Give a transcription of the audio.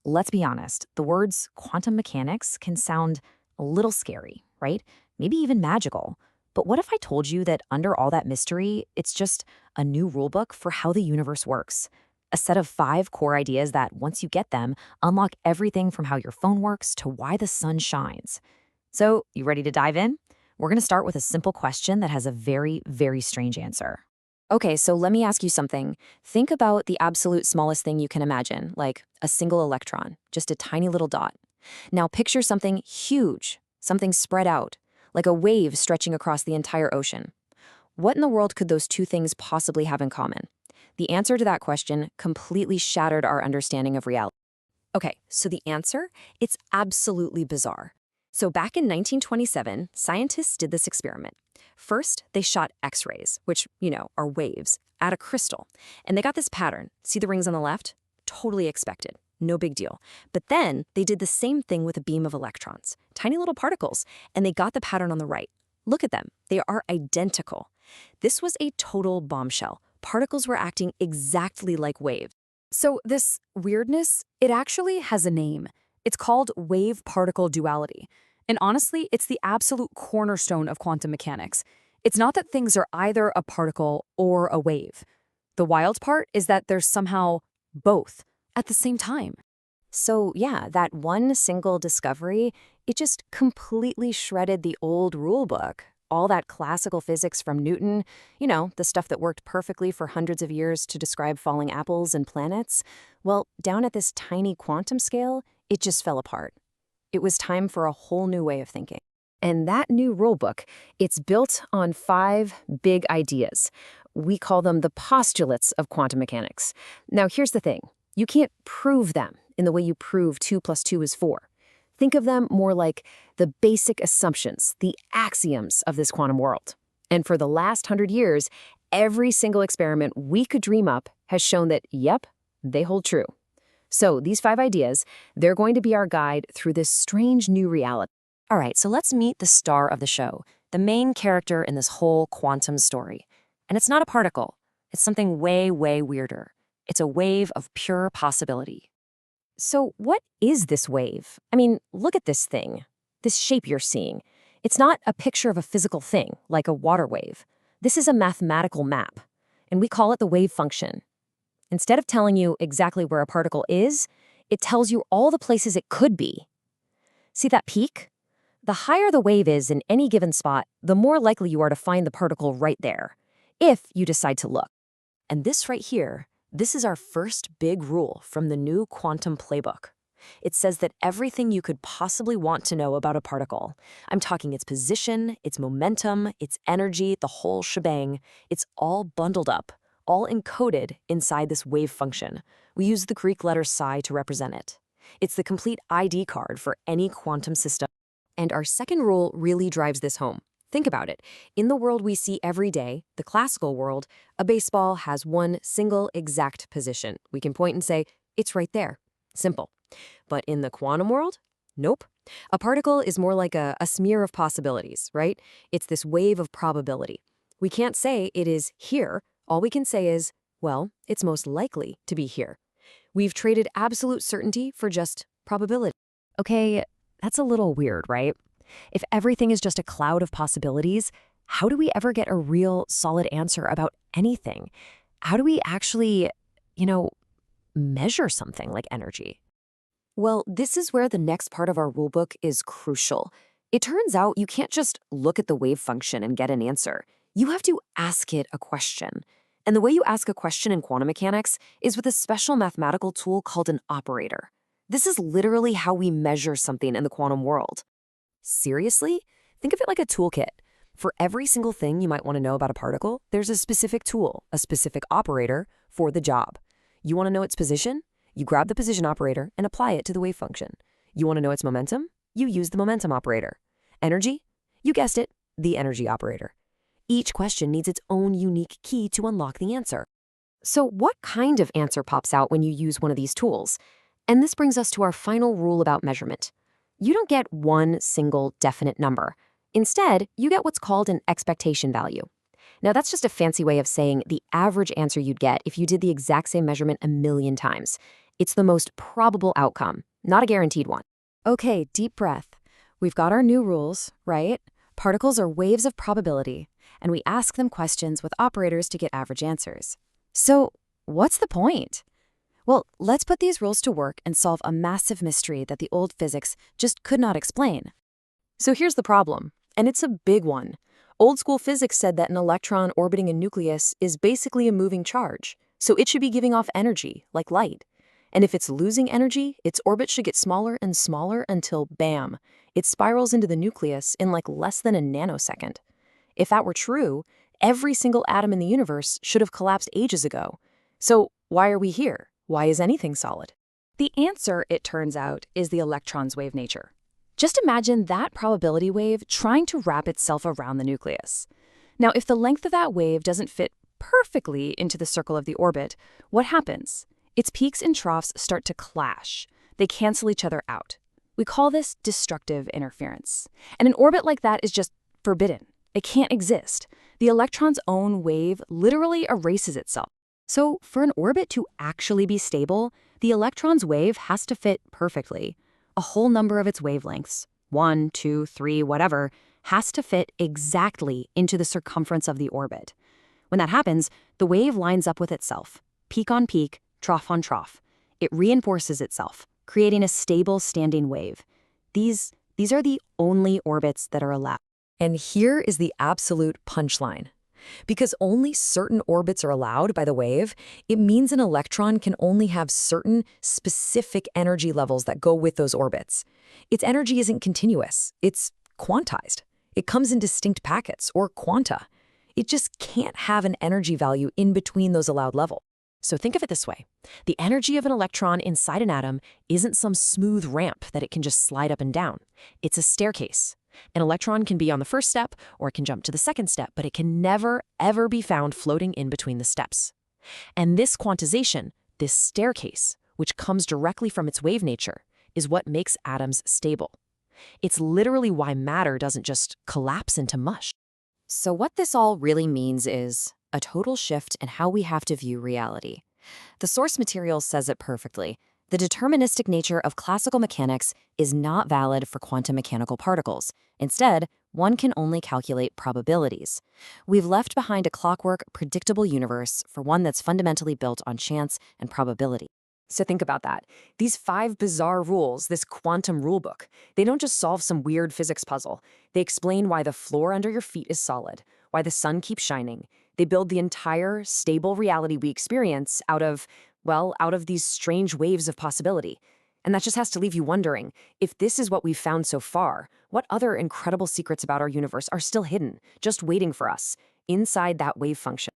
Let's be honest, the words quantum mechanics can sound a little scary, right? Maybe even magical. But what if I told you that under all that mystery, it's just a new rulebook for how the universe works? A set of 5 core ideas that, once you get them, unlock everything from how your phone works to why the sun shines. So, you ready to dive in? We're going to start with a simple question that has a very, very strange answer. Okay, so let me ask you something. Think about the absolute smallest thing you can imagine, like a single electron, just a tiny little dot. Now picture something huge, something spread out, like a wave stretching across the entire ocean. What in the world could those two things possibly have in common? The answer to that question completely shattered our understanding of reality. Okay, so the answer? It's absolutely bizarre. So back in 1927, scientists did this experiment. First, they shot X-rays, which, are waves, at a crystal. And they got this pattern. See the rings on the left? Totally expected. No big deal. But then they did the same thing with a beam of electrons, tiny little particles, and they got the pattern on the right. Look at them. They are identical. This was a total bombshell. Particles were acting exactly like waves. So this weirdness, it actually has a name. It's called wave-particle duality. And honestly, it's the absolute cornerstone of quantum mechanics. It's not that things are either a particle or a wave. The wild part is that there's somehow both at the same time. So yeah, that one single discovery, it just completely shredded the old rule book. All that classical physics from Newton, the stuff that worked perfectly for hundreds of years to describe falling apples and planets, well, down at this tiny quantum scale, it just fell apart. It was time for a whole new way of thinking. And that new rulebook, it's built on 5 big ideas. We call them the postulates of quantum mechanics. Now, here's the thing. You can't prove them in the way you prove 2 plus 2 is 4. Think of them more like the basic assumptions, the axioms of this quantum world. And for the last 100 years, every single experiment we could dream up has shown that, yep, they hold true. So these 5 ideas, they're going to be our guide through this strange new reality. All right, so let's meet the star of the show, the main character in this whole quantum story. And it's not a particle. It's something way, way weirder. It's a wave of pure possibility. So what is this wave? I mean, look at this thing, this shape you're seeing. It's not a picture of a physical thing, like a water wave. This is a mathematical map, and we call it the wave function. Instead of telling you exactly where a particle is, it tells you all the places it could be. See that peak? The higher the wave is in any given spot, the more likely you are to find the particle right there, if you decide to look. And this right here, this is our first big rule from the new quantum playbook. It says that everything you could possibly want to know about a particle, I'm talking its position, its momentum, its energy, the whole shebang, it's all bundled up, all encoded inside this wave function. We use the Greek letter psi to represent it. It's the complete ID card for any quantum system. And our second rule really drives this home. Think about it. In the world we see every day, the classical world, a baseball has one single exact position. We can point and say, it's right there. Simple. But in the quantum world, nope. A particle is more like a smear of possibilities, right? It's this wave of probability. We can't say it is here. All we can say is, well, it's most likely to be here. We've traded absolute certainty for just probability. Okay, that's a little weird, right? If everything is just a cloud of possibilities, how do we ever get a real solid answer about anything? How do we actually, measure something like energy? Well, this is where the next part of our rulebook is crucial. It turns out you can't just look at the wave function and get an answer. You have to ask it a question. And the way you ask a question in quantum mechanics is with a special mathematical tool called an operator. This is literally how we measure something in the quantum world. Seriously? Think of it like a toolkit. For every single thing you might want to know about a particle, there's a specific tool, a specific operator for the job. You want to know its position? You grab the position operator and apply it to the wave function. You want to know its momentum? You use the momentum operator. Energy? You guessed it, the energy operator. Each question needs its own unique key to unlock the answer. So what kind of answer pops out when you use one of these tools? And this brings us to our final rule about measurement. You don't get one single definite number. Instead, you get what's called an expectation value. Now, that's just a fancy way of saying the average answer you'd get if you did the exact same measurement a million times. It's the most probable outcome, not a guaranteed one. Okay, deep breath. We've got our new rules, right? Particles are waves of probability, and we ask them questions with operators to get average answers. So, what's the point? Well, let's put these rules to work and solve a massive mystery that the old physics just could not explain. So here's the problem, and it's a big one. Old school physics said that an electron orbiting a nucleus is basically a moving charge, so it should be giving off energy, like light. And if it's losing energy, its orbit should get smaller and smaller until, bam, it spirals into the nucleus in like less than a nanosecond. If that were true, every single atom in the universe should have collapsed ages ago. So why are we here? Why is anything solid? The answer, it turns out, is the electron's wave nature. Just imagine that probability wave trying to wrap itself around the nucleus. Now, if the length of that wave doesn't fit perfectly into the circle of the orbit, what happens? Its peaks and troughs start to clash. They cancel each other out. We call this destructive interference. And an orbit like that is just forbidden. It can't exist. The electron's own wave literally erases itself. So for an orbit to actually be stable, the electron's wave has to fit perfectly. A whole number of its wavelengths, 1, 2, 3, whatever, has to fit exactly into the circumference of the orbit. When that happens, the wave lines up with itself, peak on peak, trough on trough. It reinforces itself, creating a stable standing wave. These are the only orbits that are allowed. And here is the absolute punchline. Because only certain orbits are allowed by the wave, it means an electron can only have certain specific energy levels that go with those orbits. Its energy isn't continuous, it's quantized. It comes in distinct packets, or quanta. It just can't have an energy value in between those allowed levels. So think of it this way. The energy of an electron inside an atom isn't some smooth ramp that it can just slide up and down. It's a staircase. An electron can be on the first step, or it can jump to the second step, but it can never, ever be found floating in between the steps. And this quantization, this staircase, which comes directly from its wave nature, is what makes atoms stable. It's literally why matter doesn't just collapse into mush. So what this all really means is a total shift in how we have to view reality. The source material says it perfectly. The deterministic nature of classical mechanics is not valid for quantum mechanical particles. Instead, one can only calculate probabilities. We've left behind a clockwork, predictable universe for one that's fundamentally built on chance and probability. So think about that. These 5 bizarre rules, this quantum rulebook, they don't just solve some weird physics puzzle. They explain why the floor under your feet is solid, why the sun keeps shining. They build the entire stable reality we experience out of these strange waves of possibility. And that just has to leave you wondering, if this is what we've found so far, what other incredible secrets about our universe are still hidden, just waiting for us, inside that wave function?